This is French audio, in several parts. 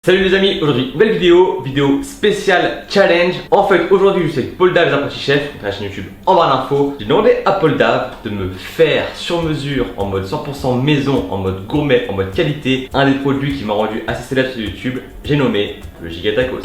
Salut les amis, aujourd'hui nouvelle vidéo spéciale challenge. En fait aujourd'hui je suis avec Paul Dave, les apprentis chefs, la chaîne YouTube en barre d'infos. J'ai demandé à Paul Dave de me faire sur mesure en mode 100% maison, en mode gourmet, en mode qualité, un des produits qui m'a rendu assez célèbre sur YouTube. J'ai nommé le Giga Tacos.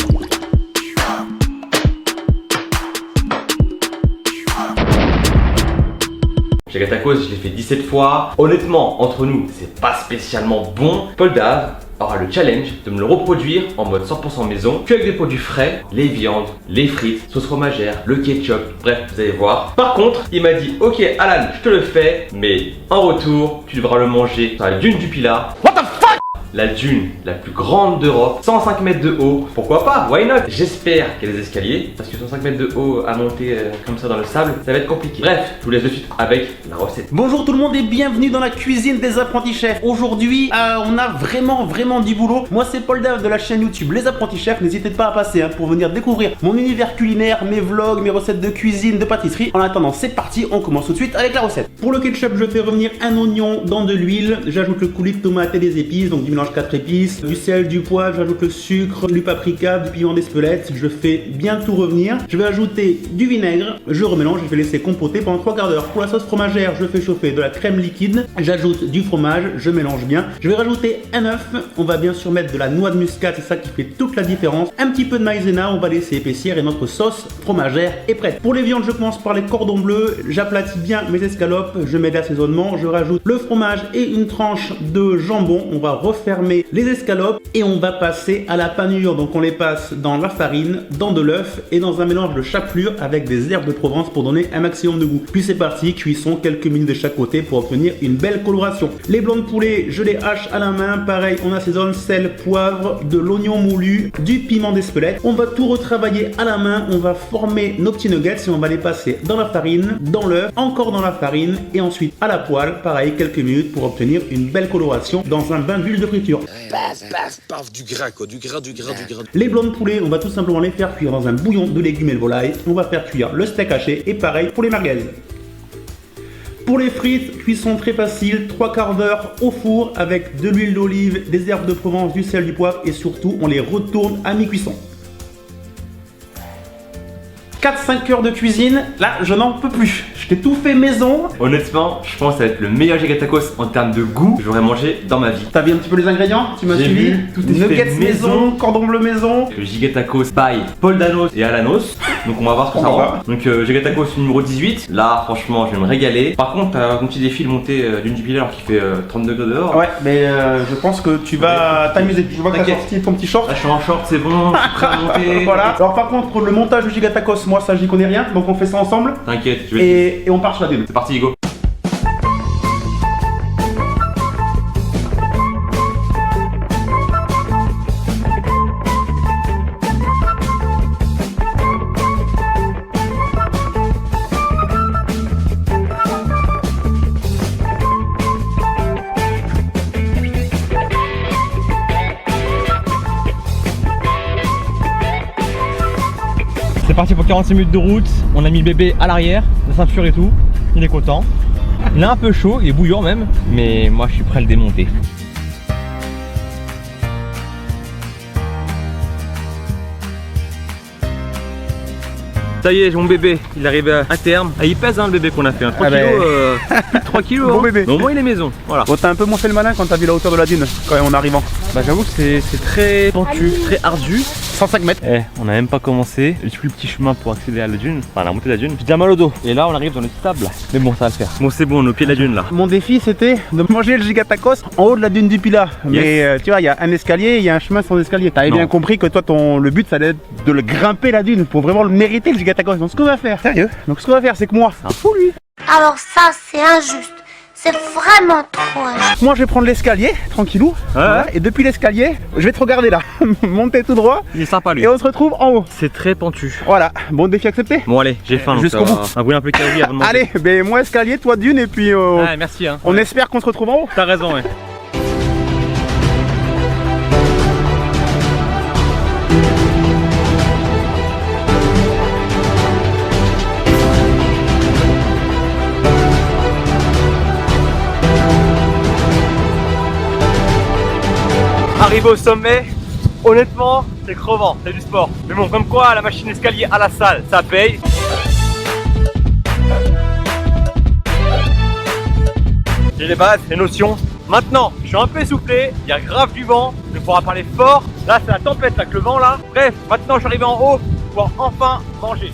Giga Tacos, je l'ai fait 17 fois. Honnêtement, entre nous, c'est pas spécialement bon. Paul Dave aura le challenge de me le reproduire en mode 100% maison, que avec des produits frais, les viandes, les frites, sauce fromagère, le ketchup, bref, vous allez voir. Par contre, il m'a dit, ok Alan, je te le fais, mais en retour, tu devras le manger sur la dune du Pilat. What the fuck? La dune la plus grande d'Europe, 105 mètres de haut, pourquoi pas, why not? J'espère qu'il y a des escaliers, parce que 105 mètres de haut à monter comme ça dans le sable, ça va être compliqué. Bref, je vous laisse de suite avec la recette. Bonjour tout le monde et bienvenue dans la cuisine des apprentis chefs. Aujourd'hui, on a vraiment du boulot. Moi c'est Paul Dave de la chaîne YouTube Les Apprentis Chefs. N'hésitez pas à passer pour venir découvrir mon univers culinaire, mes vlogs, mes recettes de cuisine, de pâtisserie. En attendant, c'est parti, on commence tout de suite avec la recette. Pour le ketchup, je fais revenir un oignon dans de l'huile. J'ajoute le coulis de tomate et des épices, donc du mélange 4 épices, du sel, du poivre, j'ajoute le sucre, du paprika, du piment d'Espelette. Je fais bien tout revenir. Je vais ajouter du vinaigre, je remélange, je vais laisser compoter pendant 3 quarts d'heure. Pour la sauce fromagère, je fais chauffer de la crème liquide, j'ajoute du fromage, je mélange bien. Je vais rajouter un œuf, on va bien sûr mettre de la noix de muscade, c'est ça qui fait toute la différence. Un petit peu de maïzena, on va laisser épaissir et notre sauce fromagère est prête. Pour les viandes, je commence par les cordons bleus, j'aplatis bien mes escalopes, je mets l'assaisonnement, je rajoute le fromage et une tranche de jambon. On va refermer les escalopes et on va passer à la panure. Donc on les passe dans la farine, dans de l'œuf et dans un mélange de chapelure avec des herbes de Provence pour donner un maximum de goût. Puis c'est parti, cuisson quelques minutes de chaque côté pour obtenir une belle coloration. Les blancs de poulet, je les hache à la main. Pareil, on assaisonne sel, poivre, de l'oignon moulu, du piment d'Espelette. On va tout retravailler à la main. On va former nos petits nuggets et on va les passer dans la farine, dans l'œuf, encore dans la farine et ensuite à la poêle. Pareil, quelques minutes pour obtenir une belle coloration dans un bain d'huile de friture. Paf, du gras quoi, du gras. Les blancs de poulet, on va tout simplement les faire cuire dans un bouillon de légumes et de volaille. On va faire cuire le steak haché et pareil pour les merguez. Pour les frites, cuisson très facile, 3 quarts d'heure au four avec de l'huile d'olive, des herbes de Provence, du sel, du poivre et surtout on les retourne à mi-cuisson. 4-5 heures de cuisine, là je n'en peux plus. Je t'ai tout fait maison. Honnêtement, je pense que ça va être le meilleur Giga Tacos en termes de goût que j'aurais mangé dans ma vie. T'as vu un petit peu les ingrédients? Tu m'as J'ai suivi? vu, tout est Nuggets fait maison, cordon bleu maison. Le Giga Tacos by Paul Danos et Alanos. Donc on va voir ce que ça rend. Donc Giga Tacos numéro 18. Là franchement je vais me régaler. Par contre t'as un petit défi de monter d'une du Pilat qui fait 30 degrés dehors. Ouais mais je pense que tu vas t'amuser. Je vois que t'as sorti ton petit short. Là je suis en short, c'est bon, je suis prêt à monter. Voilà. Alors par contre pour le montage du Giga Tacos, moi ça j'y connais rien. Donc on fait ça ensemble. T'inquiète, je vais et on part sur la dune. C'est parti Hugo. C'est parti pour 46 minutes de route, on a mis le bébé à l'arrière, la ceinture et tout, il est content. Il est un peu chaud, il est bouillant même, mais moi je suis prêt à le démonter. Ça y est, j'ai mon bébé, il arrive à terme. Ah, il pèse le bébé qu'on a fait, 3 kilos, plus de 3 kilos. Bon bébé. Mais au moins il est maison, voilà. Bon t'as un peu moins fait le malin quand t'as vu la hauteur de la dune quand même en arrivant. Bah j'avoue que c'est très pentu, très ardu. 105 mètres. Eh, on a même pas commencé. J'ai plus le petit chemin pour accéder à la dune, enfin à la montée de la dune. J'ai déjà mal au dos. Et là on arrive dans le sable. Mais bon, ça va le faire. Bon, c'est bon, on est au pied de la dune là. Mon défi c'était de manger le Giga Tacos en haut de la dune du Pilat. Mais tu vois, il y a un escalier, il y a un chemin sans escalier. T'avais bien compris que toi le but ça allait être de le grimper la dune pour vraiment le mériter le Giga Tacos. Donc ce qu'on va faire, sérieux. Donc ce qu'on va faire c'est que moi, c'est un fou lui. Alors ça, c'est injuste. C'est vraiment trop injuste. Moi je vais prendre l'escalier, tranquillou. Voilà, et depuis l'escalier, je vais te regarder là. Monter tout droit. Il est sympa lui. Et on se retrouve en haut. C'est très pentu. Voilà, bon défi accepté. Bon allez, j'ai faim. Jusqu'au bout. On va brûler un peu de calories avant de manger. Allez, ben moi escalier, toi dune et puis Ouais, merci hein. on espère qu'on se retrouve en haut. T'as raison ouais. Arrivé au sommet, Honnêtement, c'est crevant, c'est du sport. Mais bon, comme quoi, la machine escalier à la salle, ça paye. J'ai les bases, les notions. Maintenant, je suis un peu essoufflé, il y a grave du vent, il faudra parler fort. Là, c'est la tempête avec le vent là. Bref, maintenant, je suis arrivé en haut pour pouvoir enfin manger.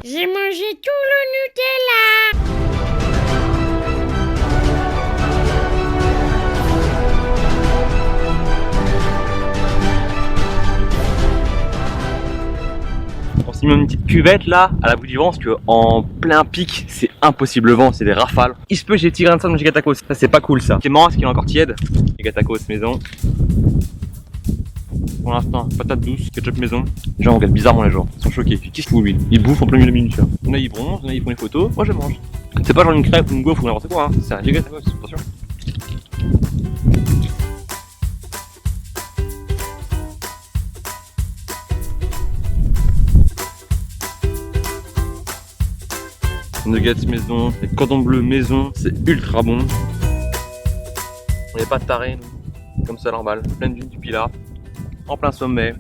J'ai mangé tout le Nutella. On s'est mis dans une petite cuvette là, à la bout du vent, parce que en plein pic, c'est impossible, le vent, c'est des rafales. Il se peut, j'ai tiré un de ça dans le giga tacos. Ça, c'est pas cool ça. Ce qui est marrant, c'est qu'il est encore tiède. Giga tacos maison. Pour l'instant, patate douce, ketchup maison. Les gens regardent bizarrement les gens, ils sont choqués. Qu'est-ce qu'il fout lui? Il bouffe en plein milieu de la minute. Il y en a ils bronzent, il y en a ils font des photos, moi je mange. C'est pas genre une crêpe ou une gaufre ou n'importe quoi, hein. C'est un giga tacos, attention. Nuggets maison, les cordons bleus maison, c'est ultra bon. On n'est pas tarés, nous. Comme ça normal, pleine d'huile du pilat, en plein sommet,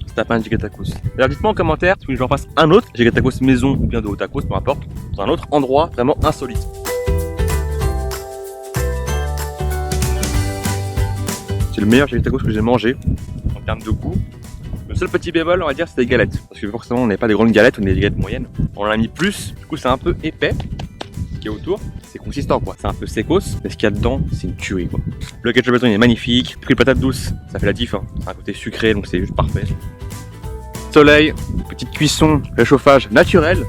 se tape un giga tacos. Alors dites-moi en commentaire si vous voulez que j'en fasse un autre giga tacos maison ou bien de haut tacos, peu importe, dans un autre endroit vraiment insolite. C'est le meilleur giga tacos que j'ai mangé en termes de goût. Le seul petit bémol, on va dire, c'est les galettes. Parce que forcément, on n'est pas des grandes galettes, on est des galettes moyennes. On en a mis plus, du coup, c'est un peu épais. Ce qui est autour, c'est consistant, quoi. C'est un peu sécos, mais ce qu'il y a dedans, c'est une tuerie, quoi. Le ketchup maison, il est magnifique. Puis les patates douces, ça fait la diff, hein. C'est un côté sucré, donc c'est juste parfait. Soleil, petite cuisson, réchauffage naturel.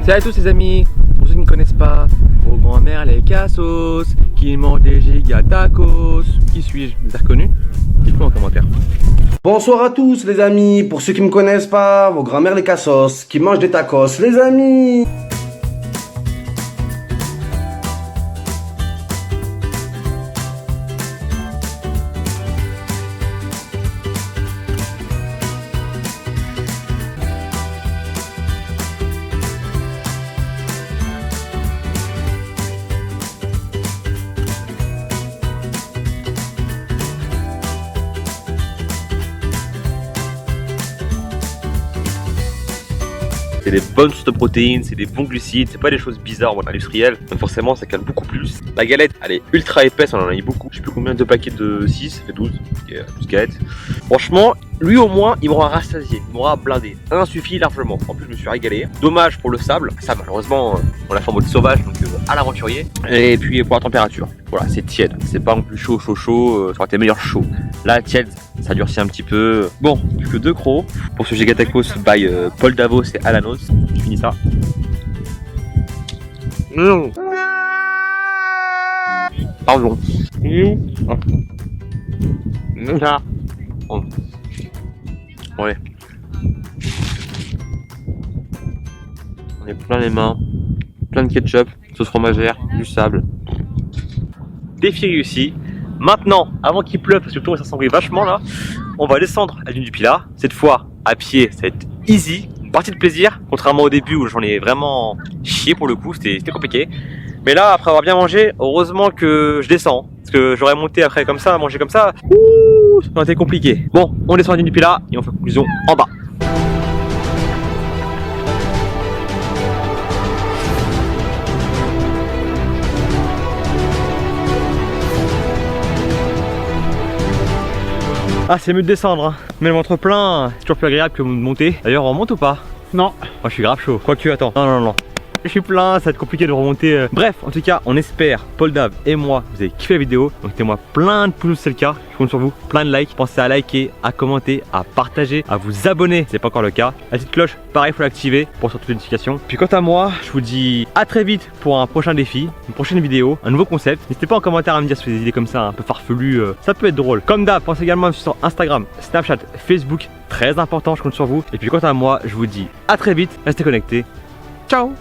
Salut à tous les amis, pour ceux qui ne connaissent pas, vos grands-mères les cassos, qui mangent des giga tacos. Qui suis-je? Vous avez reconnu? Dites-moi en commentaire. Bonsoir à tous les amis, pour ceux qui me connaissent pas, vos grand-mères les cassos, qui mangent des tacos les amis. C'est des bonnes sources de protéines, c'est des bons glucides, c'est pas des choses bizarres en mode industriel, donc forcément ça cale beaucoup plus. La galette, elle est ultra épaisse, on en a mis beaucoup, je sais plus combien de paquets de 6, ça fait 12, 12 galettes. Franchement, lui au moins, il m'aura rassasié, il m'aura blindé. Un suffit largement, en plus je me suis régalé. Dommage pour le sable, ça malheureusement, on l'a fait en mode sauvage, donc à l'aventurier. Et puis pour la température, voilà, c'est tiède, c'est pas non plus chaud, ça aurait été meilleur chaud. Là, tiède, ça durcit un petit peu. Bon, plus que 2 crocs pour ce giga tacos by Paul Davos et Alanos. Je finis ça. Mmh. Pardon. Là. Oh. Ouais. On est plein les mains, plein de ketchup, sauce fromagère, du sable. Défi réussi. Maintenant, avant qu'il pleuve, parce que le tour s'assombrit vachement là, on va descendre à l'île du Pilat. Cette fois, à pied, ça va être easy, une partie de plaisir, contrairement au début où j'en ai vraiment chié pour le coup, c'était compliqué. Mais là, après avoir bien mangé, heureusement que je descends, parce que j'aurais monté après comme ça, manger comme ça, ouh, ça aurait été compliqué. Bon, on descend à l'île du Pilat et on fait conclusion en bas. Ah, c'est mieux de descendre, hein. Mais le ventre plein, c'est toujours plus agréable que de monter. D'ailleurs, on monte ou pas? Non. Moi, je suis grave chaud. Quoique, attends. Non. Je suis plein, ça va être compliqué de remonter. Bref, en tout cas, on espère, Paul Dav et moi, vous avez kiffé la vidéo. Donc, mettez-moi plein de pouces si c'est le cas. Je compte sur vous. Plein de likes. Pensez à liker, à commenter, à partager, à vous abonner si c'est pas encore le cas. La petite cloche, pareil, il faut l'activer pour sortir les notifications. Puis, quant à moi, je vous dis à très vite pour un prochain défi, une prochaine vidéo, un nouveau concept. N'hésitez pas en commentaire à me dire si vous avez des idées comme ça, un peu farfelues. Ça peut être drôle. Comme d'hab, pensez également à me suivre sur Instagram, Snapchat, Facebook. Très important, je compte sur vous. Et puis, quant à moi, je vous dis à très vite. Restez connectés. Ciao!